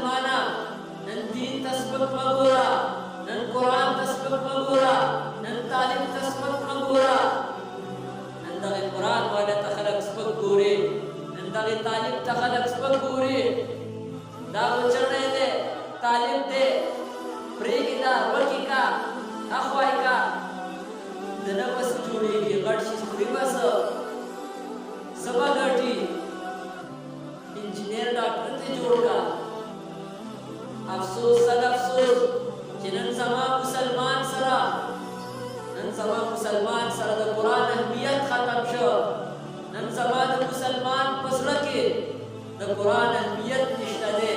مسلمانا نن دین تسبق مګورا نن قرآن تسبق مګورا نن تعلیم تسبق مګورا نن دغه قرآن والا تخلق سبق ګوري نن دغه تعلیم تخلق سبق ګوري دا وچړې دې تعلیم دې پریګی دا وکی کا اخوای کا د نفس جوړیږي غټ شي خوري بس سبا غټي انجینیر ډاکټر ته جوړ کا افسوس صد افسوس چې نن زما مسلمان سره د قرآن اهمیت ختم شو نن زما د مسلمان پسړه کې د قرآن اهمیت نشته دی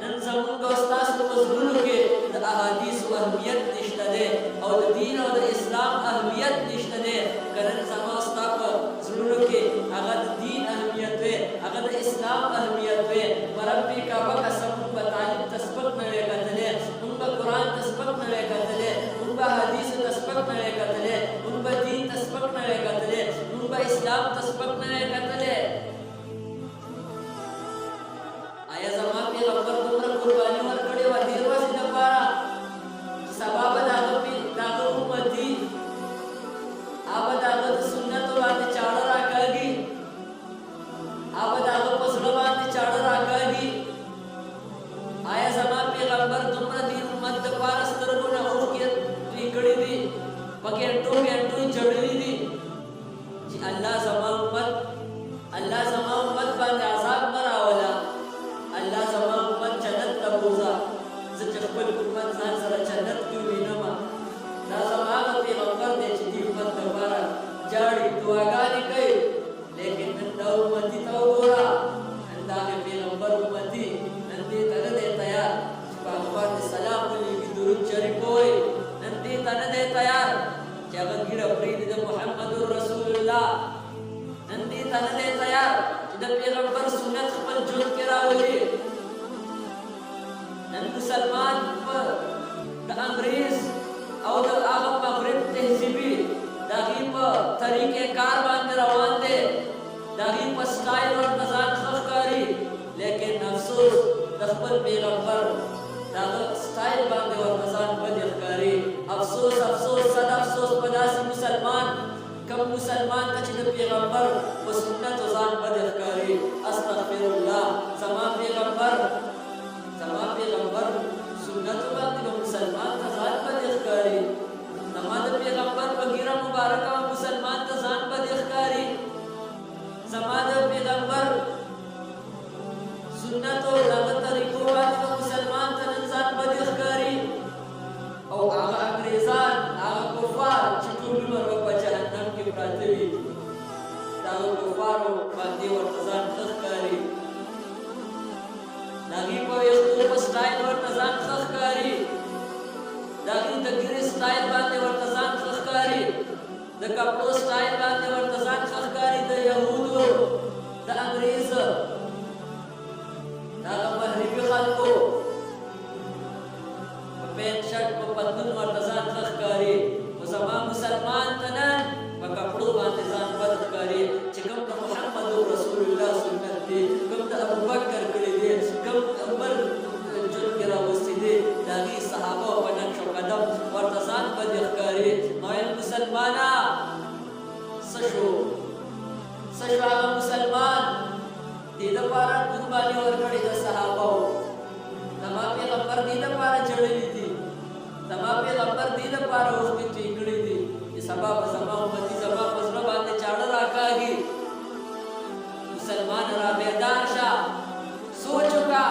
نن زمونږ او ستاسو په زړونو کې د احادیثو اهمیت نشته دی او د دین او د اسلام اهمیت نشته دی که نن زما او ستا په زړونو کې هغه د دین اهمیت وی هغه د اسلام اهمیت وی رب کعبه قسم موږ به تعلیم ته سپک نه وی کتلی موږ به قرآن ته سپک نه وی کتلی موږ به حدیثو ته سپک نه وی کتلی موږ به دین ته سپک نه وی کتلی موږ به اسلام ته سپک نه وی کتلی آیا زما پیغمبر دومره قرباني ورکړې وه دې ورځې دپاره چې سبا به د هغه امتي هغه د هغه د سنتو باندې چاړه راکاږي هغه د هغه په زړه باندې چاړه راکاږي آیا زما پیغمبر دومره دې امت دپاره سترګو نه اوښکې توی کړي دي په ګنټو ګنټو یې ژړلي دي چې الله زما امت باندې عذاب مه راوله الله زما امت جنت ته بوځه زه چې خپل امت ځان سره جنت کې ووینم دا زما هغه پیغمبر دی چې دې امت دپاره جاړي دعاګانې کوي لیکن نن دا امتي ته وګوره نن د هغې پیغمبر امتي نن دې ته نه دی تیار چې په هغه باندې سلام ولیکي درود شریف ووایي نن دې ته نه دی تیار چې هغه ګیره پرېږدي د محمد رسول الله نن دې ته نه دی تیار چې د پیغمبر سنت خپل ژوند کې راولي نن مسلمان په د انګریز او د هغه مغرب تهذیبي د هغې په طریقې کار باندې روان دی د هغې په سټایل ورته ځان ښه ښکاري لیکن افسوس د خپل پیغمبر د هغه سټایل باندې ورته ځان بدې ښکاري افسوس افسوس صد افسوس په داسې مسلمان کم مسلمان ته چې د پیغمبر په سنتو ځان بدې ښکاري استغفر الله زما پیغمبر سنتو باندې به مسلمان ته ځان بدې ښکاري زما د پیغمبر په ګیره مبارکه به مسلمان ته ځان بدې ښکاري زما د پیغمبر سنتو دغه طریقو باندې به مسلمان ته نن ځان بدې ښکاري او هغه انګریزان هغه کفار چې ټول عمر به په جهنم کې پراته وي د هغو کفارو باندې ورته ځان ښه ښکاري د هغې په ویښتو په سټایل ورته ځان ښه ښکاري د هغې د ګیرې سټایل باندې ورته ځان ښه ښکاري د کپړو سټایل باندې ورته ځان ښه ښکاري د یهودو د انګریز د هغه مغربي خلکو په پینټ شرټ په پتلون ورته ځان ښه ښکاري خو زما مسلمان ته نن په کپړو باندې ځان بد ښکاري چې کوم د محمد رسول الله سنت دی کوم د ابوبکر کړي دي کوم عمر ژوند کې راوستي دي د هغې صحابه په نقش و قدم ورته ځان بدې ښکاري نو ای مسلمانه څه شو هغه مسلمان دې دپاره قرباني ورکړې د صحابهو زما پیغمبر دې دپاره جړلي دي زما پیغمبر دې دپاره اوښکې توی کړي دي چې سبا به زما امتي زما په زړه باندې چاړه راکاږي مسلمان را بیدار شه سوچ وکړه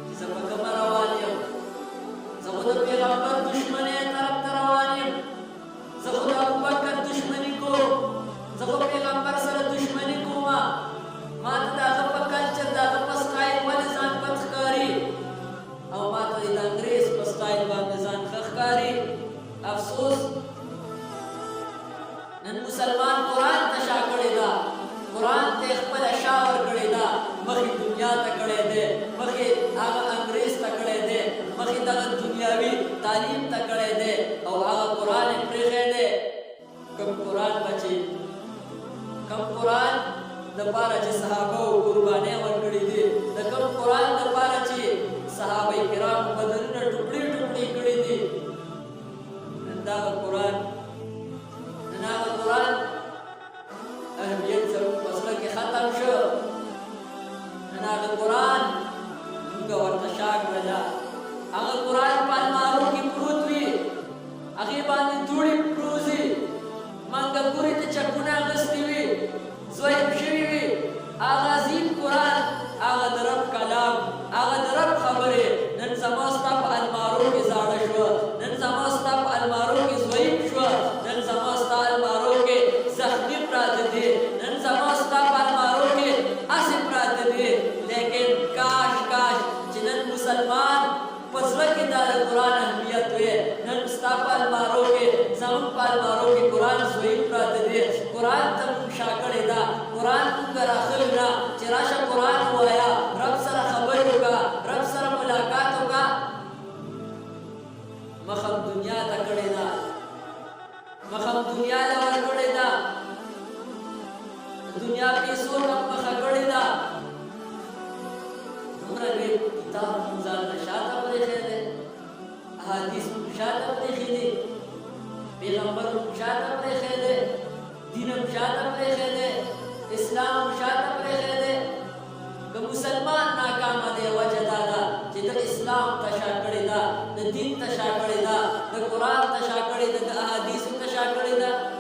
چې زه په کومه روان یم زه خو د پیغمبر دشمنۍ طرف ته روان یم زه خو د ابوبکر دشمني کوم زه خو پیغمبر سره دشمني کومه ما ته د هغه په کلچر د هغه په سټایل ولې ځان بد ښکاري او ما ته د انګریز په سټایل باندې ځان ښه ښکاري افسوس نن مسلمان قرآن ته شا کړې ده قرآن ته خپله شا ورکړې ده مخې دنیا ته کړی دی مخې هغه انګریز ته کړی دی مخې دغه دنیاوي تعلیم ته کړی دی او هغه قرآن یې پرېښی دی کوم قرآن دپاره چې صحابه او قربانۍ ورکړي دي د کوم قرآن دپاره چې مسلمان پزړه کې دا د قرآن اهمیت وي نن ستا په المارو کې زموږ په المارو کې قرآن زوی پراته دی قرآن ته موږ شا کړې ده قرآن موږ راخلي ده چې راشه قرآن ووایه رب سره خبرې وکړه رب سره ملاقات وکړه مخم دنیا ته کړې ده مخم دنیا له ورکړې ده دنیا پیسو ته مخه کړې ده دومره لوی کتاب موږ ځان ته شاته پرېښی دی احادیث موږ شاته پرېښي دي پیغمبر موږ شاته پرېښی دی دین موږ شاته پرېښی دی اسلام موږ شاته پرېښی دی که مسلمان ناکامه دی وجه دا ده چې د اسلام ته شا کړې ده د دین ته شا کړې ده د قرآن ته شا کړې ده د احادیثو ته شا کړې ده